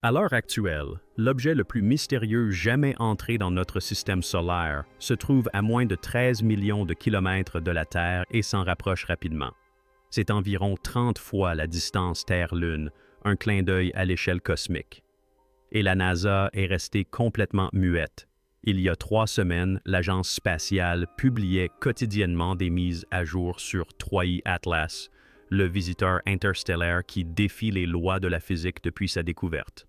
À l'heure actuelle, l'objet le plus mystérieux jamais entré dans notre système solaire se trouve à moins de 13 millions de kilomètres de la Terre et s'en rapproche rapidement. C'est environ 30 fois la distance Terre-Lune, un clin d'œil à l'échelle cosmique. Et la NASA est restée complètement muette. Il y a 3 semaines, l'agence spatiale publiait quotidiennement des mises à jour sur 3i Atlas, le visiteur interstellaire qui défie les lois de la physique depuis sa découverte.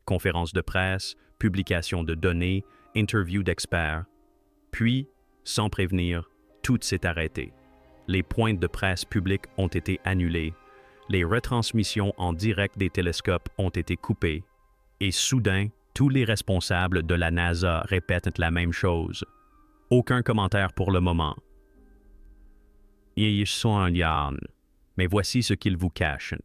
Conférences de presse, publications de données, interviews d'experts. Puis, sans prévenir, tout s'est arrêté. Les pointes de presse publiques ont été annulées, les retransmissions en direct des télescopes ont été coupées, et soudain, tous les responsables de la NASA répètent la même chose. Aucun commentaire pour le moment. Ils sont en yarn. Mais voici ce qu'ils vous cachent.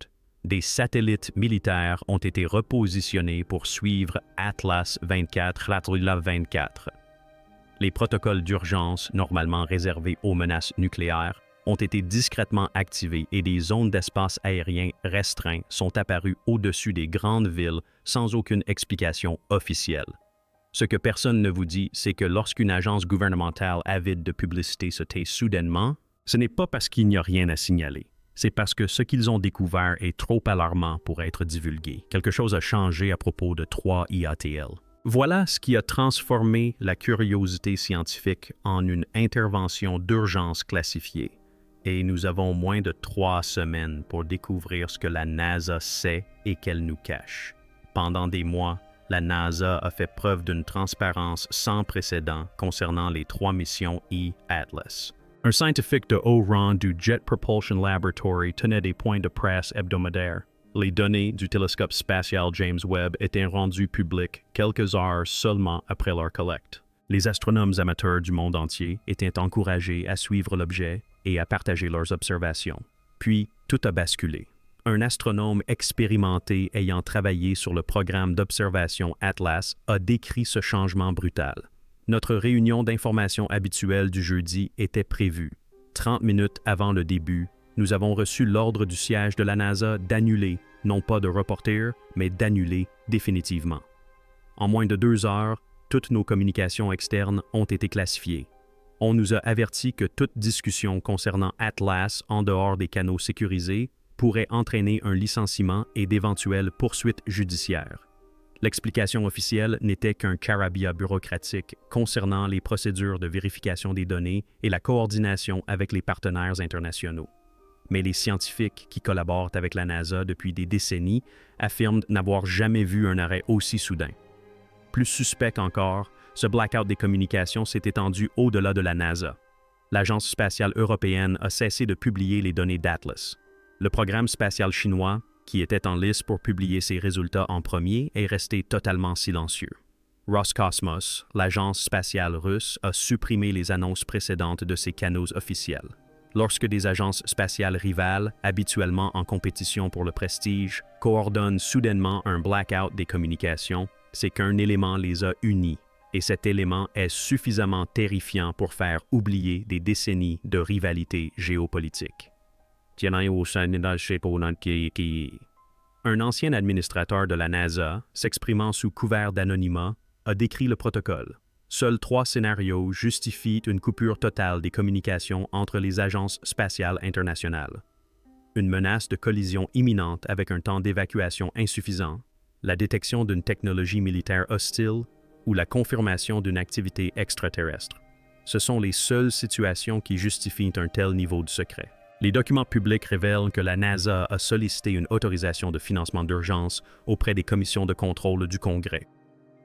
Des satellites militaires ont été repositionnés pour suivre Atlas 24, Atlas 24. Les protocoles d'urgence, normalement réservés aux menaces nucléaires, ont été discrètement activés et des zones d'espace aérien restreints sont apparues au-dessus des grandes villes sans aucune explication officielle. Ce que personne ne vous dit, c'est que lorsqu'une agence gouvernementale avide de publicité se tait soudainement, ce n'est pas parce qu'il n'y a rien à signaler. C'est parce que ce qu'ils ont découvert est trop alarmant pour être divulgué. Quelque chose a changé à propos de 3IATL. Voilà ce qui a transformé la curiosité scientifique en une intervention d'urgence classifiée. Et nous avons moins de 3 semaines pour découvrir ce que la NASA sait et qu'elle nous cache. Pendant des mois, la NASA a fait preuve d'une transparence sans précédent concernant les 3 missions E-Atlas. Un scientifique de haut rang du Jet Propulsion Laboratory tenait des points de presse hebdomadaires. Les données du télescope spatial James Webb étaient rendues publiques quelques heures seulement après leur collecte. Les astronomes amateurs du monde entier étaient encouragés à suivre l'objet et à partager leurs observations. Puis, tout a basculé. Un astronome expérimenté ayant travaillé sur le programme d'observation Atlas a décrit ce changement brutal. Notre réunion d'information habituelle du jeudi était prévue. 30 minutes avant le début, nous avons reçu l'ordre du siège de la NASA d'annuler, non pas de reporter, mais d'annuler définitivement. En moins de 2 heures, toutes nos communications externes ont été classifiées. On nous a averti que toute discussion concernant Atlas en dehors des canaux sécurisés pourrait entraîner un licenciement et d'éventuelles poursuites judiciaires. L'explication officielle n'était qu'un charabia bureaucratique concernant les procédures de vérification des données et la coordination avec les partenaires internationaux. Mais les scientifiques qui collaborent avec la NASA depuis des décennies affirment n'avoir jamais vu un arrêt aussi soudain. Plus suspect encore, ce blackout des communications s'est étendu au-delà de la NASA. L'Agence spatiale européenne a cessé de publier les données d'Atlas. Le programme spatial chinois, qui était en lice pour publier ses résultats en premier, est resté totalement silencieux. Roscosmos, l'agence spatiale russe, a supprimé les annonces précédentes de ses canaux officiels. Lorsque des agences spatiales rivales, habituellement en compétition pour le prestige, coordonnent soudainement un blackout des communications, c'est qu'un élément les a unis, et cet élément est suffisamment terrifiant pour faire oublier des décennies de rivalité géopolitique. Un ancien administrateur de la NASA, s'exprimant sous couvert d'anonymat, a décrit le protocole. Seuls 3 scénarios justifient une coupure totale des communications entre les agences spatiales internationales. Une menace de collision imminente avec un temps d'évacuation insuffisant, la détection d'une technologie militaire hostile ou la confirmation d'une activité extraterrestre. Ce sont les seules situations qui justifient un tel niveau de secret. Les documents publics révèlent que la NASA a sollicité une autorisation de financement d'urgence auprès des commissions de contrôle du Congrès.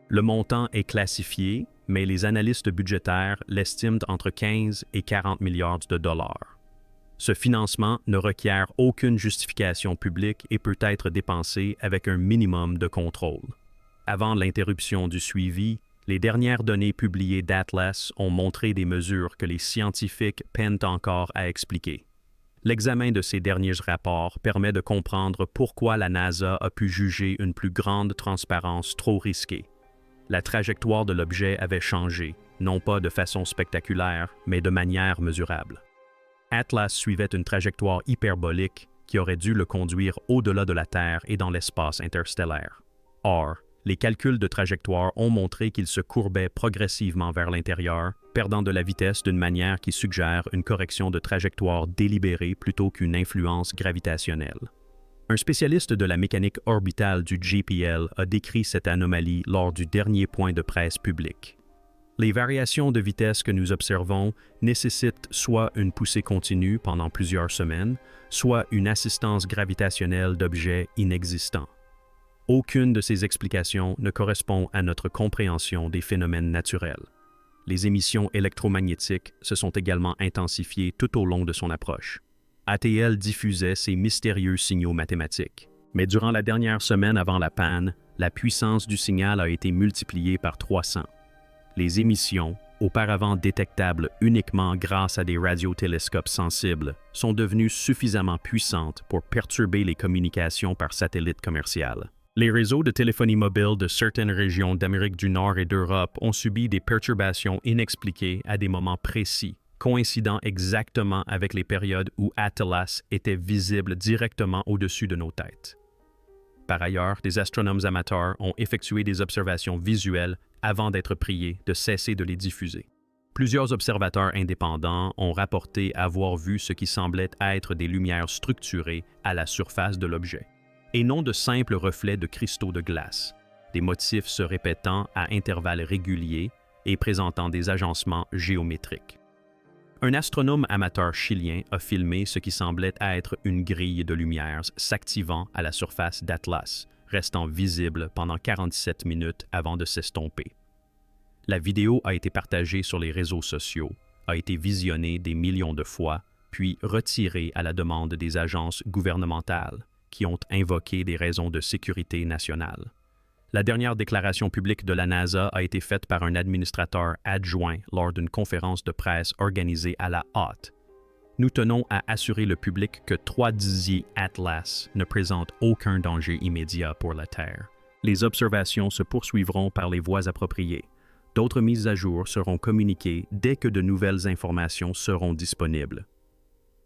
Le montant est classifié, mais les analystes budgétaires l'estiment entre 15 et 40 milliards de dollars. Ce financement ne requiert aucune justification publique et peut être dépensé avec un minimum de contrôle. Avant l'interruption du suivi, les dernières données publiées d'Atlas ont montré des mesures que les scientifiques peinent encore à expliquer. L'examen de ces derniers rapports permet de comprendre pourquoi la NASA a pu juger une plus grande transparence trop risquée. La trajectoire de l'objet avait changé, non pas de façon spectaculaire, mais de manière mesurable. Atlas suivait une trajectoire hyperbolique qui aurait dû le conduire au-delà de la Terre et dans l'espace interstellaire. Or, les calculs de trajectoire ont montré qu'il se courbait progressivement vers l'intérieur, perdant de la vitesse d'une manière qui suggère une correction de trajectoire délibérée plutôt qu'une influence gravitationnelle. Un spécialiste de la mécanique orbitale du JPL a décrit cette anomalie lors du dernier point de presse public. Les variations de vitesse que nous observons nécessitent soit une poussée continue pendant plusieurs semaines, soit une assistance gravitationnelle d'objets inexistants. Aucune de ces explications ne correspond à notre compréhension des phénomènes naturels. Les émissions électromagnétiques se sont également intensifiées tout au long de son approche. ATL diffusait ces mystérieux signaux mathématiques. Mais durant la dernière semaine avant la panne, la puissance du signal a été multipliée par 300. Les émissions, auparavant détectables uniquement grâce à des radiotélescopes sensibles, sont devenues suffisamment puissantes pour perturber les communications par satellite commercial. Les réseaux de téléphonie mobile de certaines régions d'Amérique du Nord et d'Europe ont subi des perturbations inexpliquées à des moments précis, coïncidant exactement avec les périodes où Atlas était visible directement au-dessus de nos têtes. Par ailleurs, des astronomes amateurs ont effectué des observations visuelles avant d'être priés de cesser de les diffuser. Plusieurs observateurs indépendants ont rapporté avoir vu ce qui semblait être des lumières structurées à la surface de l'objet, et non de simples reflets de cristaux de glace, des motifs se répétant à intervalles réguliers et présentant des agencements géométriques. Un astronome amateur chilien a filmé ce qui semblait être une grille de lumière s'activant à la surface d'Atlas, restant visible pendant 47 minutes avant de s'estomper. La vidéo a été partagée sur les réseaux sociaux, a été visionnée des millions de fois, puis retirée à la demande des agences gouvernementales, qui ont invoqué des raisons de sécurité nationale. La dernière déclaration publique de la NASA a été faite par un administrateur adjoint lors d'une conférence de presse organisée à la hâte. Nous tenons à assurer le public que 3 dixiers Atlas ne présentent aucun danger immédiat pour la Terre. Les observations se poursuivront par les voies appropriées. D'autres mises à jour seront communiquées dès que de nouvelles informations seront disponibles.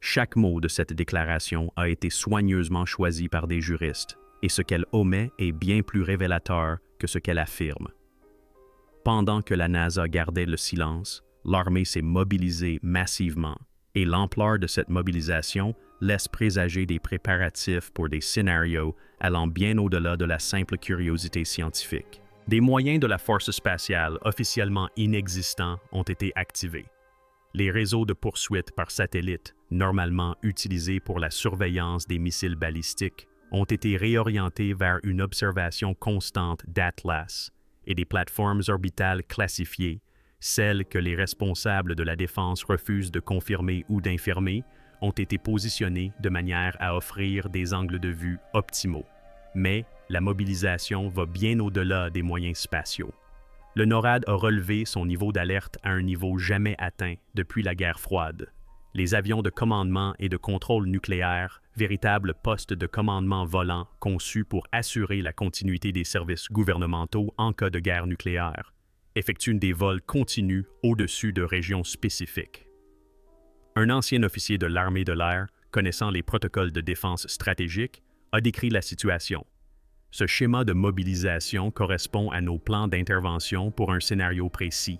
Chaque mot de cette déclaration a été soigneusement choisi par des juristes, et ce qu'elle omet est bien plus révélateur que ce qu'elle affirme. Pendant que la NASA gardait le silence, l'armée s'est mobilisée massivement, et l'ampleur de cette mobilisation laisse présager des préparatifs pour des scénarios allant bien au-delà de la simple curiosité scientifique. Des moyens de la force spatiale officiellement inexistants ont été activés. Les réseaux de poursuite par satellite, normalement utilisés pour la surveillance des missiles balistiques, ont été réorientés vers une observation constante d'Atlas et des plateformes orbitales classifiées, celles que les responsables de la défense refusent de confirmer ou d'infirmer, ont été positionnées de manière à offrir des angles de vue optimaux. Mais la mobilisation va bien au-delà des moyens spatiaux. Le NORAD a relevé son niveau d'alerte à un niveau jamais atteint depuis la guerre froide. Les avions de commandement et de contrôle nucléaire, véritables postes de commandement volants conçus pour assurer la continuité des services gouvernementaux en cas de guerre nucléaire, effectuent des vols continus au-dessus de régions spécifiques. Un ancien officier de l'armée de l'air, connaissant les protocoles de défense stratégique, a décrit la situation. Ce schéma de mobilisation correspond à nos plans d'intervention pour un scénario précis.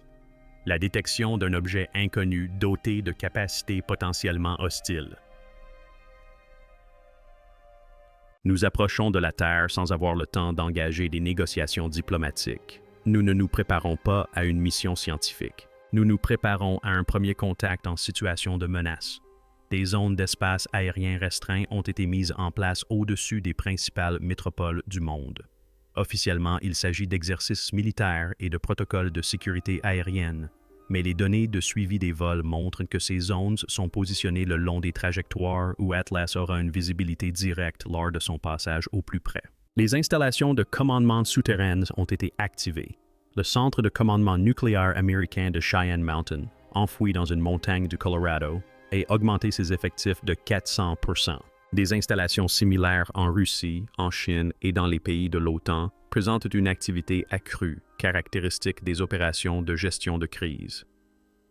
La détection d'un objet inconnu doté de capacités potentiellement hostiles. Nous approchons de la Terre sans avoir le temps d'engager des négociations diplomatiques. Nous ne nous préparons pas à une mission scientifique. Nous nous préparons à un premier contact en situation de menace. Des zones d'espace aérien restreints ont été mises en place au-dessus des principales métropoles du monde. Officiellement, il s'agit d'exercices militaires et de protocoles de sécurité aérienne, mais les données de suivi des vols montrent que ces zones sont positionnées le long des trajectoires où Atlas aura une visibilité directe lors de son passage au plus près. Les installations de commandement souterraines ont été activées. Le centre de commandement nucléaire américain de Cheyenne Mountain, enfoui dans une montagne du Colorado, a augmenté ses effectifs de 400%. Des installations similaires en Russie, en Chine et dans les pays de l'OTAN présentent une activité accrue, caractéristique des opérations de gestion de crise.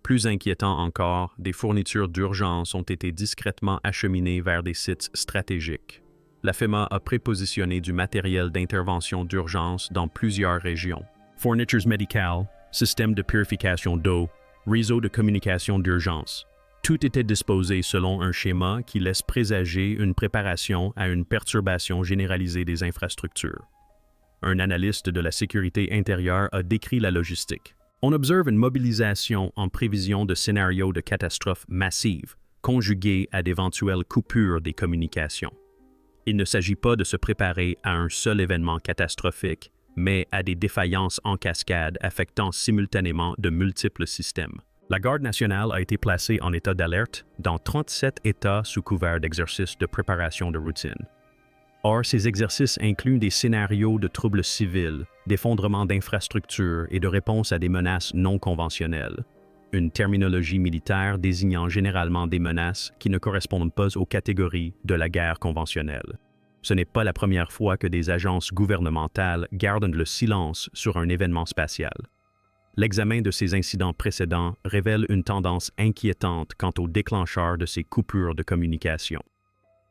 Plus inquiétant encore, des fournitures d'urgence ont été discrètement acheminées vers des sites stratégiques. La FEMA a prépositionné du matériel d'intervention d'urgence dans plusieurs régions. Fournitures médicales, système de purification d'eau, réseau de communication d'urgence. Tout était disposé selon un schéma qui laisse présager une préparation à une perturbation généralisée des infrastructures. Un analyste de la sécurité intérieure a décrit la logistique. On observe une mobilisation en prévision de scénarios de catastrophes massives, conjugués à d'éventuelles coupures des communications. Il ne s'agit pas de se préparer à un seul événement catastrophique, mais à des défaillances en cascade affectant simultanément de multiples systèmes. La Garde nationale a été placée en état d'alerte dans 37 États sous couvert d'exercices de préparation de routine. Or, ces exercices incluent des scénarios de troubles civils, d'effondrement d'infrastructures et de réponse à des menaces non conventionnelles, une terminologie militaire désignant généralement des menaces qui ne correspondent pas aux catégories de la guerre conventionnelle. Ce n'est pas la première fois que des agences gouvernementales gardent le silence sur un événement spatial. L'examen de ces incidents précédents révèle une tendance inquiétante quant au déclencheur de ces coupures de communication.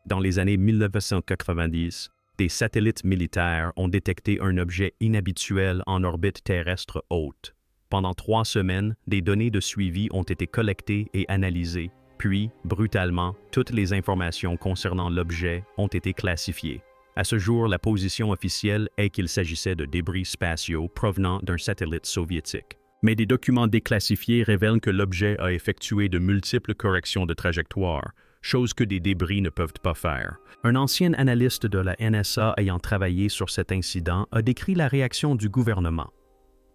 Dans les années 1990, des satellites militaires ont détecté un objet inhabituel en orbite terrestre haute. Pendant 3 semaines, des données de suivi ont été collectées et analysées, puis, brutalement, toutes les informations concernant l'objet ont été classifiées. À ce jour, la position officielle est qu'il s'agissait de débris spatiaux provenant d'un satellite soviétique. Mais des documents déclassifiés révèlent que l'objet a effectué de multiples corrections de trajectoire, chose que des débris ne peuvent pas faire. Un ancien analyste de la NSA ayant travaillé sur cet incident a décrit la réaction du gouvernement.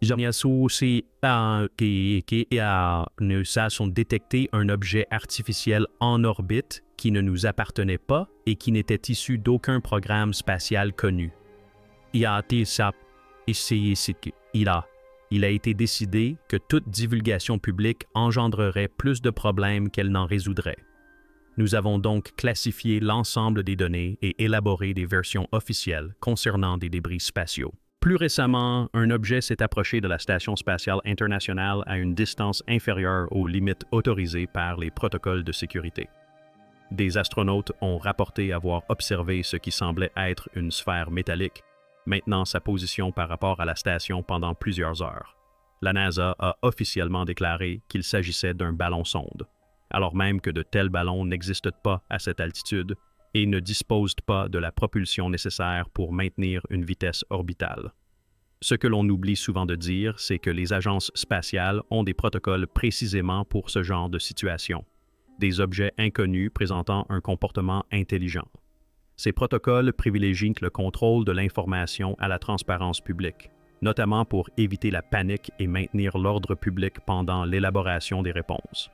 Nous avons détecté un objet artificiel en orbite qui ne nous appartenait pas et qui n'était issu d'aucun programme spatial connu. Il a été décidé que toute divulgation publique engendrerait plus de problèmes qu'elle n'en résoudrait. Nous avons donc classifié l'ensemble des données et élaboré des versions officielles concernant des débris spatiaux. Plus récemment, un objet s'est approché de la Station spatiale internationale à une distance inférieure aux limites autorisées par les protocoles de sécurité. Des astronautes ont rapporté avoir observé ce qui semblait être une sphère métallique, maintenant sa position par rapport à la station pendant plusieurs heures. La NASA a officiellement déclaré qu'il s'agissait d'un ballon-sonde, alors même que de tels ballons n'existent pas à cette altitude et ne disposent pas de la propulsion nécessaire pour maintenir une vitesse orbitale. Ce que l'on oublie souvent de dire, c'est que les agences spatiales ont des protocoles précisément pour ce genre de situation, des objets inconnus présentant un comportement intelligent. Ces protocoles privilégient le contrôle de l'information à la transparence publique, notamment pour éviter la panique et maintenir l'ordre public pendant l'élaboration des réponses.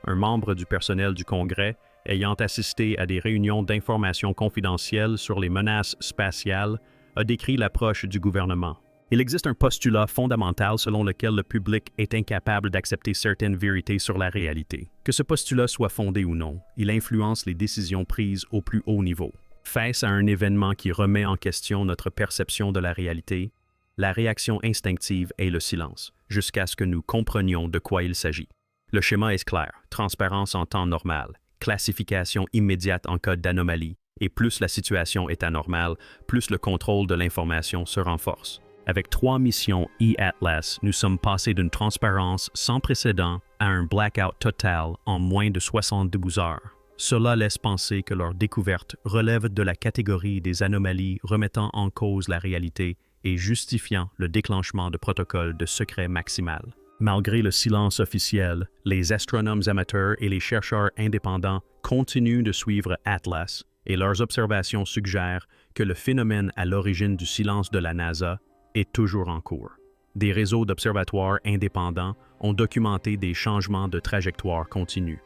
Un membre du personnel du Congrès ayant assisté à des réunions d'information confidentielles sur les menaces spatiales, a décrit l'approche du gouvernement. Il existe un postulat fondamental selon lequel le public est incapable d'accepter certaines vérités sur la réalité. Que ce postulat soit fondé ou non, il influence les décisions prises au plus haut niveau. Face à un événement qui remet en question notre perception de la réalité, la réaction instinctive est le silence, jusqu'à ce que nous comprenions de quoi il s'agit. Le schéma est clair, transparence en temps normal, classification immédiate en cas d'anomalie, et plus la situation est anormale, plus le contrôle de l'information se renforce. Avec 3 missions E-Atlas, nous sommes passés d'une transparence sans précédent à un blackout total en moins de 72 heures. Cela laisse penser que leur découverte relève de la catégorie des anomalies remettant en cause la réalité et justifiant le déclenchement de protocoles de secret maximal. Malgré le silence officiel, les astronomes amateurs et les chercheurs indépendants continuent de suivre Atlas et leurs observations suggèrent que le phénomène à l'origine du silence de la NASA est toujours en cours. Des réseaux d'observatoires indépendants ont documenté des changements de trajectoire continue.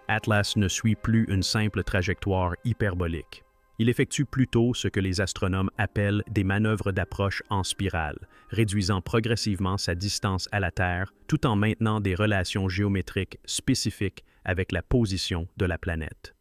Atlas ne suit plus une simple trajectoire hyperbolique. Il effectue plutôt ce que les astronomes appellent des manœuvres d'approche en spirale, réduisant progressivement sa distance à la Terre tout en maintenant des relations géométriques spécifiques avec la position de la planète.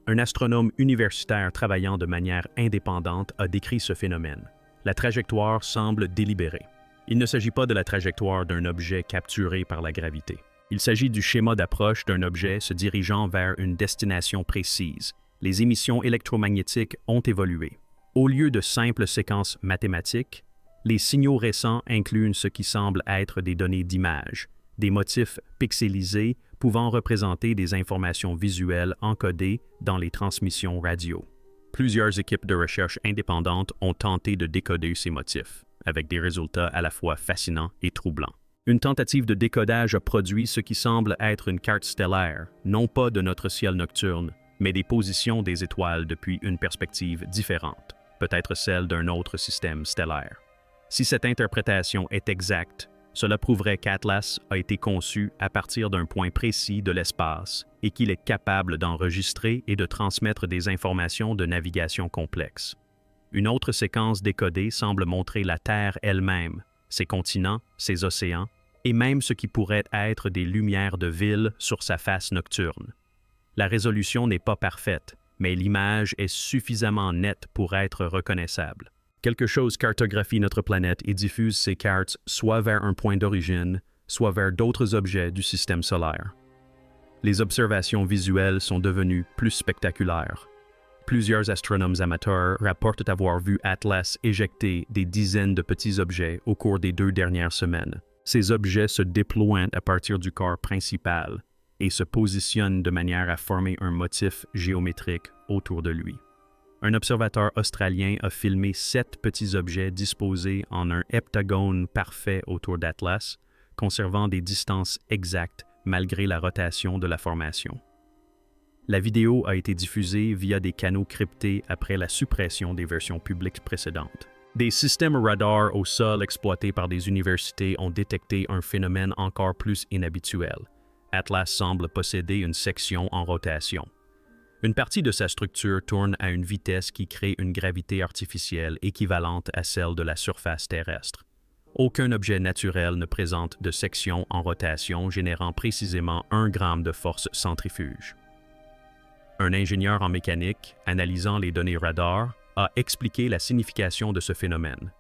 Un astronome universitaire travaillant de manière indépendante a décrit ce phénomène. La trajectoire semble délibérée. Il ne s'agit pas de la trajectoire d'un objet capturé par la gravité. Il s'agit du schéma d'approche d'un objet se dirigeant vers une destination précise, Les émissions électromagnétiques ont évolué. Au lieu de simples séquences mathématiques, les signaux récents incluent ce qui semble être des données d'image, des motifs pixelisés pouvant représenter des informations visuelles encodées dans les transmissions radio. Plusieurs équipes de recherche indépendantes ont tenté de décoder ces motifs, avec des résultats à la fois fascinants et troublants. Une tentative de décodage a produit ce qui semble être une carte stellaire, non pas de notre ciel nocturne, mais des positions des étoiles depuis une perspective différente, peut-être celle d'un autre système stellaire. Si cette interprétation est exacte, cela prouverait qu'Atlas a été conçu à partir d'un point précis de l'espace et qu'il est capable d'enregistrer et de transmettre des informations de navigation complexes. Une autre séquence décodée semble montrer la Terre elle-même, ses continents, ses océans, et même ce qui pourrait être des lumières de ville sur sa face nocturne. La résolution n'est pas parfaite, mais l'image est suffisamment nette pour être reconnaissable. Quelque chose cartographie notre planète et diffuse ces cartes soit vers un point d'origine, soit vers d'autres objets du système solaire. Les observations visuelles sont devenues plus spectaculaires. Plusieurs astronomes amateurs rapportent avoir vu Atlas éjecter des dizaines de petits objets au cours des 2 dernières semaines. Ces objets se déploient à partir du corps principal et se positionnent de manière à former un motif géométrique autour de lui. Un observateur australien a filmé 7 petits objets disposés en un heptagone parfait autour d'Atlas, conservant des distances exactes malgré la rotation de la formation. La vidéo a été diffusée via des canaux cryptés après la suppression des versions publiques précédentes. Des systèmes radars au sol exploités par des universités ont détecté un phénomène encore plus inhabituel. Atlas semble posséder une section en rotation. Une partie de sa structure tourne à une vitesse qui crée une gravité artificielle équivalente à celle de la surface terrestre. Aucun objet naturel ne présente de section en rotation générant précisément 1 gramme de force centrifuge. Un ingénieur en mécanique, analysant les données radar, a expliqué la signification de ce phénomène.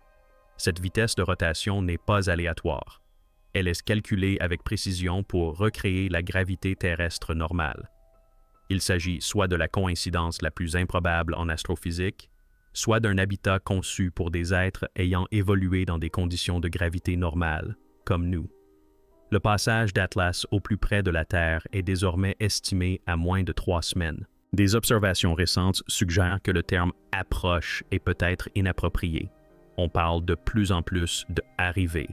Cette vitesse de rotation n'est pas aléatoire. Elle est calculée avec précision pour recréer la gravité terrestre normale. Il s'agit soit de la coïncidence la plus improbable en astrophysique, soit d'un habitat conçu pour des êtres ayant évolué dans des conditions de gravité normales, comme nous. Le passage d'Atlas au plus près de la Terre est désormais estimé à moins de 3 semaines. Des observations récentes suggèrent que le terme « approche » est peut-être inapproprié. On parle de plus en plus de « arrivée ».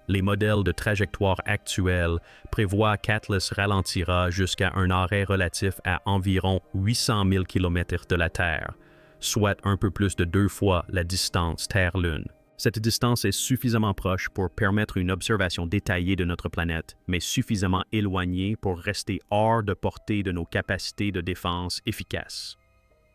Les modèles de trajectoire actuels prévoient qu'Atlas ralentira jusqu'à un arrêt relatif à environ 800 000 km de la Terre, soit un peu plus de 2 fois la distance Terre-Lune. Cette distance est suffisamment proche pour permettre une observation détaillée de notre planète, mais suffisamment éloignée pour rester hors de portée de nos capacités de défense efficaces.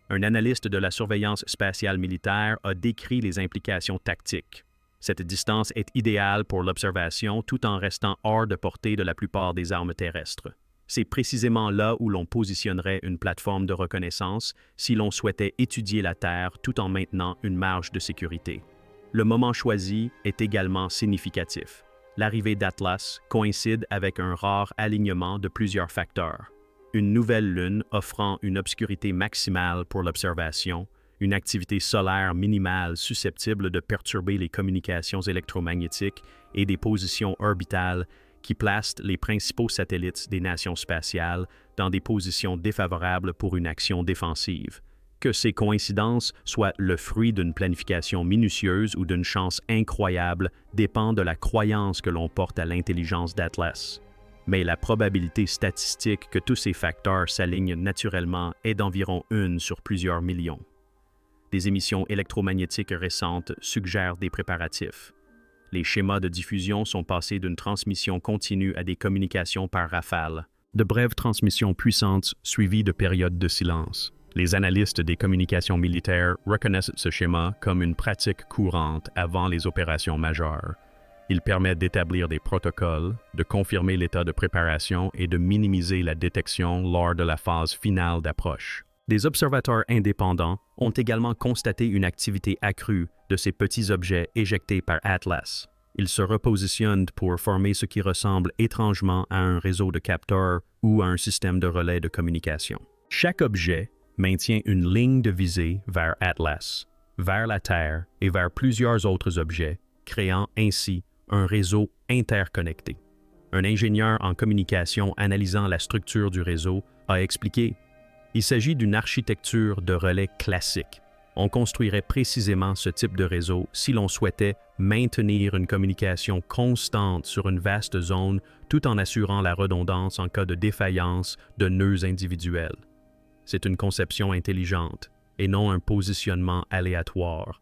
Un analyste de la surveillance spatiale militaire a décrit les implications tactiques. Cette distance est idéale pour l'observation tout en restant hors de portée de la plupart des armes terrestres. C'est précisément là où l'on positionnerait une plateforme de reconnaissance si l'on souhaitait étudier la Terre tout en maintenant une marge de sécurité. Le moment choisi est également significatif. L'arrivée d'Atlas coïncide avec un rare alignement de plusieurs facteurs. Une nouvelle lune offrant une obscurité maximale pour l'observation, une activité solaire minimale susceptible de perturber les communications électromagnétiques et des positions orbitales qui placent les principaux satellites des nations spatiales dans des positions défavorables pour une action défensive. Que ces coïncidences soient le fruit d'une planification minutieuse ou d'une chance incroyable dépend de la croyance que l'on porte à l'intelligence d'Atlas. Mais la probabilité statistique que tous ces facteurs s'alignent naturellement est d'environ 1 sur plusieurs millions. Des émissions électromagnétiques récentes suggèrent des préparatifs. Les schémas de diffusion sont passés d'une transmission continue à des communications par rafale, de brèves transmissions puissantes suivies de périodes de silence. Les analystes des communications militaires reconnaissent ce schéma comme une pratique courante avant les opérations majeures. Il permet d'établir des protocoles, de confirmer l'état de préparation et de minimiser la détection lors de la phase finale d'approche. Des observateurs indépendants ont également constaté une activité accrue de ces petits objets éjectés par Atlas. Ils se repositionnent pour former ce qui ressemble étrangement à un réseau de capteurs ou à un système de relais de communication. Chaque objet, maintient une ligne de visée vers Atlas, vers la Terre et vers plusieurs autres objets, créant ainsi un réseau interconnecté. Un ingénieur en communication analysant la structure du réseau a expliqué: il s'agit d'une architecture de relais classique. On construirait précisément ce type de réseau si l'on souhaitait maintenir une communication constante sur une vaste zone tout en assurant la redondance en cas de défaillance de nœuds individuels. C'est une conception intelligente et non un positionnement aléatoire.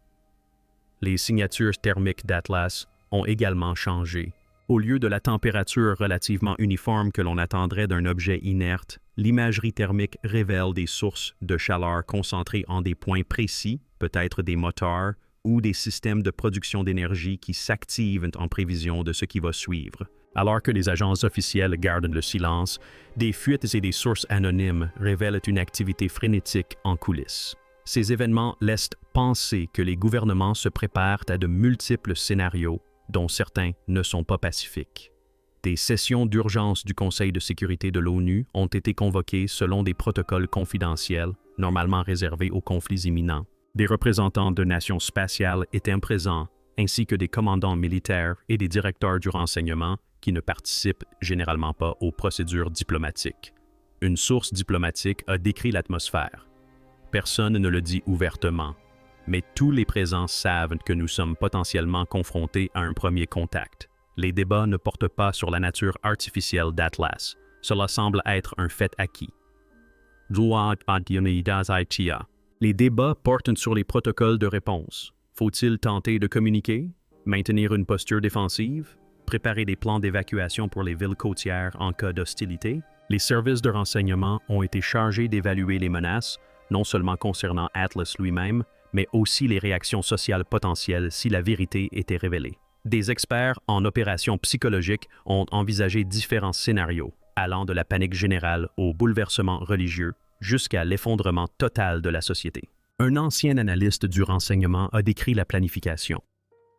Les signatures thermiques d'Atlas ont également changé. Au lieu de la température relativement uniforme que l'on attendrait d'un objet inerte, l'imagerie thermique révèle des sources de chaleur concentrées en des points précis, peut-être des moteurs ou des systèmes de production d'énergie qui s'activent en prévision de ce qui va suivre. Alors que les agences officielles gardent le silence, des fuites et des sources anonymes révèlent une activité frénétique en coulisses. Ces événements laissent penser que les gouvernements se préparent à de multiples scénarios, dont certains ne sont pas pacifiques. Des sessions d'urgence du Conseil de sécurité de l'ONU ont été convoquées selon des protocoles confidentiels, normalement réservés aux conflits imminents. Des représentants de nations spatiales étaient présents, ainsi que des commandants militaires et des directeurs du renseignement qui ne participent généralement pas aux procédures diplomatiques. Une source diplomatique a décrit l'atmosphère. Personne ne le dit ouvertement, mais tous les présents savent que nous sommes potentiellement confrontés à un premier contact. Les débats ne portent pas sur la nature artificielle d'Atlas. Cela semble être un fait acquis. Les débats portent sur les protocoles de réponse. Faut-il tenter de communiquer, maintenir une posture défensive, préparer des plans d'évacuation pour les villes côtières en cas d'hostilité? Les services de renseignement ont été chargés d'évaluer les menaces, non seulement concernant Atlas lui-même, mais aussi les réactions sociales potentielles si la vérité était révélée. Des experts en opérations psychologiques ont envisagé différents scénarios, allant de la panique générale au bouleversement religieux, jusqu'à l'effondrement total de la société. Un ancien analyste du renseignement a décrit la planification.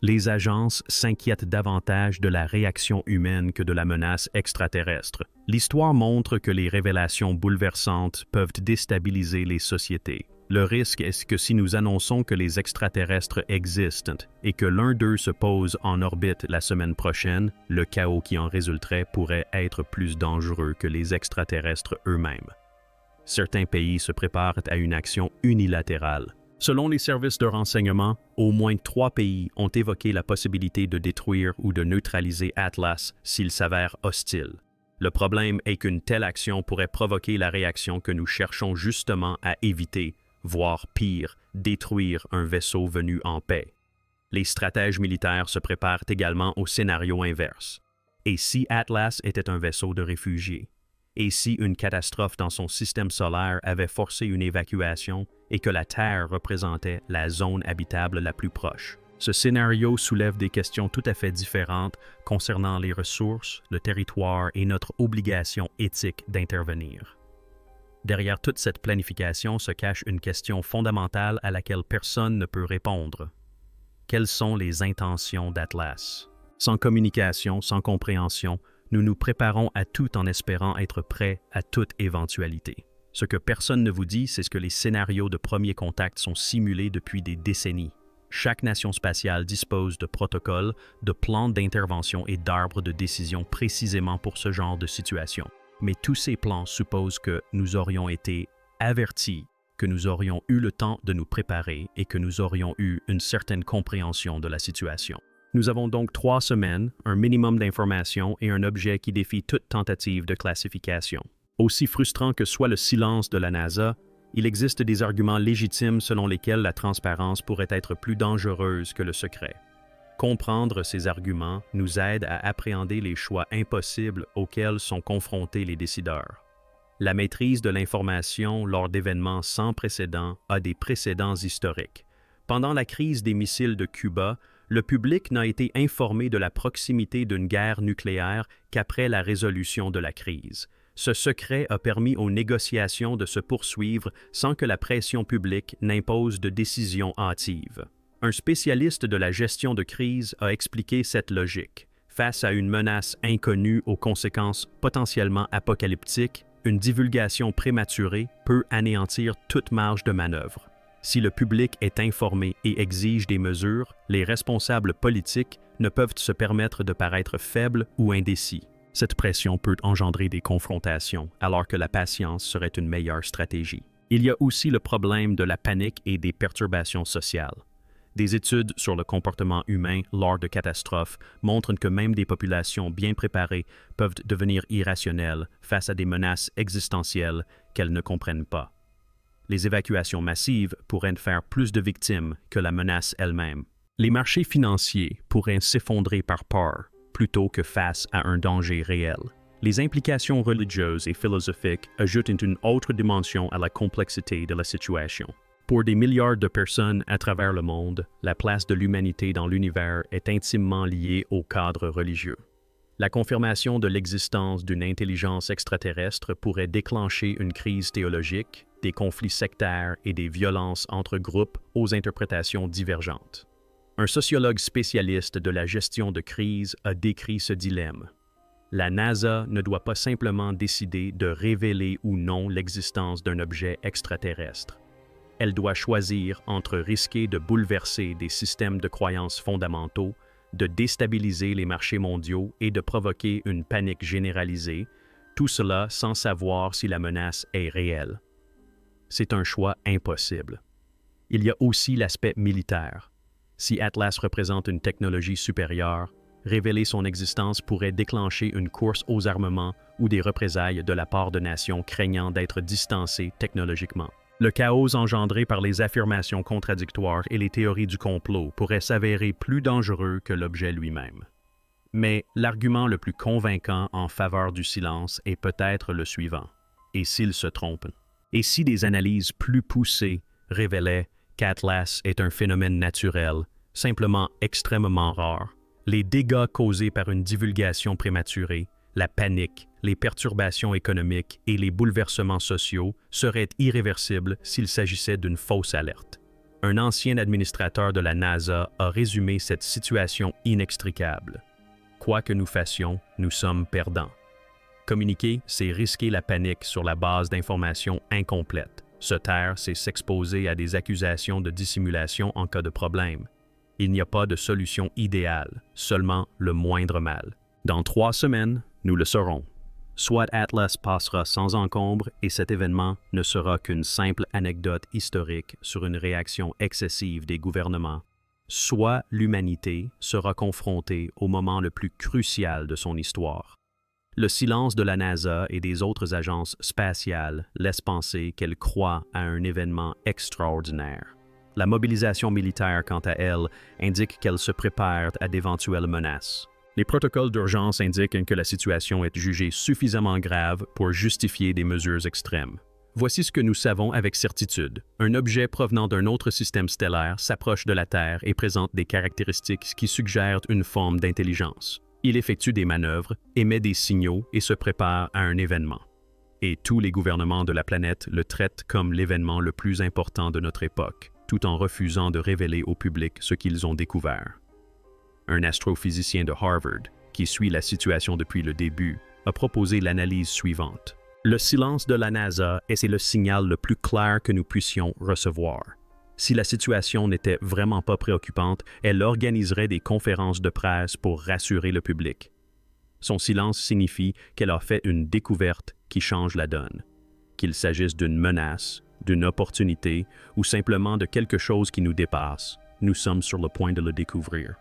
Les agences s'inquiètent davantage de la réaction humaine que de la menace extraterrestre. L'histoire montre que les révélations bouleversantes peuvent déstabiliser les sociétés. Le risque est que si nous annonçons que les extraterrestres existent et que l'un d'eux se pose en orbite la semaine prochaine, le chaos qui en résulterait pourrait être plus dangereux que les extraterrestres eux-mêmes. Certains pays se préparent à une action unilatérale. Selon les services de renseignement, au moins 3 pays ont évoqué la possibilité de détruire ou de neutraliser Atlas s'il s'avère hostile. Le problème est qu'une telle action pourrait provoquer la réaction que nous cherchons justement à éviter, voire pire, détruire un vaisseau venu en paix. Les stratèges militaires se préparent également au scénario inverse. Et si Atlas était un vaisseau de réfugiés? Et si une catastrophe dans son système solaire avait forcé une évacuation et que la Terre représentait la zone habitable la plus proche? Ce scénario soulève des questions tout à fait différentes concernant les ressources, le territoire et notre obligation éthique d'intervenir. Derrière toute cette planification se cache une question fondamentale à laquelle personne ne peut répondre. Quelles sont les intentions d'Atlas? Sans communication, sans compréhension, nous nous préparons à tout en espérant être prêts à toute éventualité. Ce que personne ne vous dit, c'est que les scénarios de premier contact sont simulés depuis des décennies. Chaque nation spatiale dispose de protocoles, de plans d'intervention et d'arbres de décision précisément pour ce genre de situation. Mais tous ces plans supposent que nous aurions été avertis, que nous aurions eu le temps de nous préparer et que nous aurions eu une certaine compréhension de la situation. Nous avons donc 3 semaines, un minimum d'informations et un objet qui défie toute tentative de classification. Aussi frustrant que soit le silence de la NASA, il existe des arguments légitimes selon lesquels la transparence pourrait être plus dangereuse que le secret. Comprendre ces arguments nous aide à appréhender les choix impossibles auxquels sont confrontés les décideurs. La maîtrise de l'information lors d'événements sans précédent a des précédents historiques. Pendant la crise des missiles de Cuba, le public n'a été informé de la proximité d'une guerre nucléaire qu'après la résolution de la crise. Ce secret a permis aux négociations de se poursuivre sans que la pression publique n'impose de décisions hâtives. Un spécialiste de la gestion de crise a expliqué cette logique. Face à une menace inconnue aux conséquences potentiellement apocalyptiques, Une divulgation prématurée peut anéantir toute marge de manœuvre. Si le public est informé et exige des mesures, les responsables politiques ne peuvent se permettre de paraître faibles ou indécis. Cette pression peut engendrer des confrontations, alors que la patience serait une meilleure stratégie. Il y a aussi le problème de la panique et des perturbations sociales. Des études sur le comportement humain lors de catastrophes montrent que même des populations bien préparées peuvent devenir irrationnelles face à des menaces existentielles qu'elles ne comprennent pas. Les évacuations massives pourraient faire plus de victimes que la menace elle-même. Les marchés financiers pourraient s'effondrer par peur plutôt que face à un danger réel. Les implications religieuses et philosophiques ajoutent une autre dimension à la complexité de la situation. Pour des milliards de personnes à travers le monde, la place de l'humanité dans l'univers est intimement liée au cadre religieux. La confirmation de l'existence d'une intelligence extraterrestre pourrait déclencher une crise théologique, des conflits sectaires et des violences entre groupes aux interprétations divergentes. Un sociologue spécialiste de la gestion de crise a décrit ce dilemme. La NASA ne doit pas simplement décider de révéler ou non l'existence d'un objet extraterrestre. Elle doit choisir entre risquer de bouleverser des systèmes de croyances fondamentaux, de déstabiliser les marchés mondiaux et de provoquer une panique généralisée, tout cela sans savoir si la menace est réelle. C'est un choix impossible. Il y a aussi l'aspect militaire. Si Atlas représente une technologie supérieure, révéler son existence pourrait déclencher une course aux armements ou des représailles de la part de nations craignant d'être distancées technologiquement. Le chaos engendré par les affirmations contradictoires et les théories du complot pourrait s'avérer plus dangereux que l'objet lui-même. Mais l'argument le plus convaincant en faveur du silence est peut-être le suivant. Et s'il se trompe? Et si des analyses plus poussées révélaient qu'Atlas est un phénomène naturel, simplement extrêmement rare, les dégâts causés par une divulgation prématurée, la panique, les perturbations économiques et les bouleversements sociaux seraient irréversibles s'il s'agissait d'une fausse alerte. Un ancien administrateur de la NASA a résumé cette situation inextricable. Quoi que nous fassions, nous sommes perdants. Communiquer, c'est risquer la panique sur la base d'informations incomplètes. Se taire, c'est s'exposer à des accusations de dissimulation en cas de problème. Il n'y a pas de solution idéale, seulement le moindre mal. Dans 3 semaines, nous le saurons. Soit Atlas passera sans encombre et cet événement ne sera qu'une simple anecdote historique sur une réaction excessive des gouvernements, soit l'humanité sera confrontée au moment le plus crucial de son histoire. Le silence de la NASA et des autres agences spatiales laisse penser qu'elle croit à un événement extraordinaire. La mobilisation militaire, quant à elle, indique qu'elle se prépare à d'éventuelles menaces. Les protocoles d'urgence indiquent que la situation est jugée suffisamment grave pour justifier des mesures extrêmes. Voici ce que nous savons avec certitude. Un objet provenant d'un autre système stellaire s'approche de la Terre et présente des caractéristiques qui suggèrent une forme d'intelligence. Il effectue des manœuvres, émet des signaux et se prépare à un événement. Et tous les gouvernements de la planète le traitent comme l'événement le plus important de notre époque, tout en refusant de révéler au public ce qu'ils ont découvert. Un astrophysicien de Harvard, qui suit la situation depuis le début, a proposé l'analyse suivante. Le silence de la NASA est le signal le plus clair que nous puissions recevoir. Si la situation n'était vraiment pas préoccupante, elle organiserait des conférences de presse pour rassurer le public. Son silence signifie qu'elle a fait une découverte qui change la donne. Qu'il s'agisse d'une menace, d'une opportunité ou simplement de quelque chose qui nous dépasse, nous sommes sur le point de le découvrir.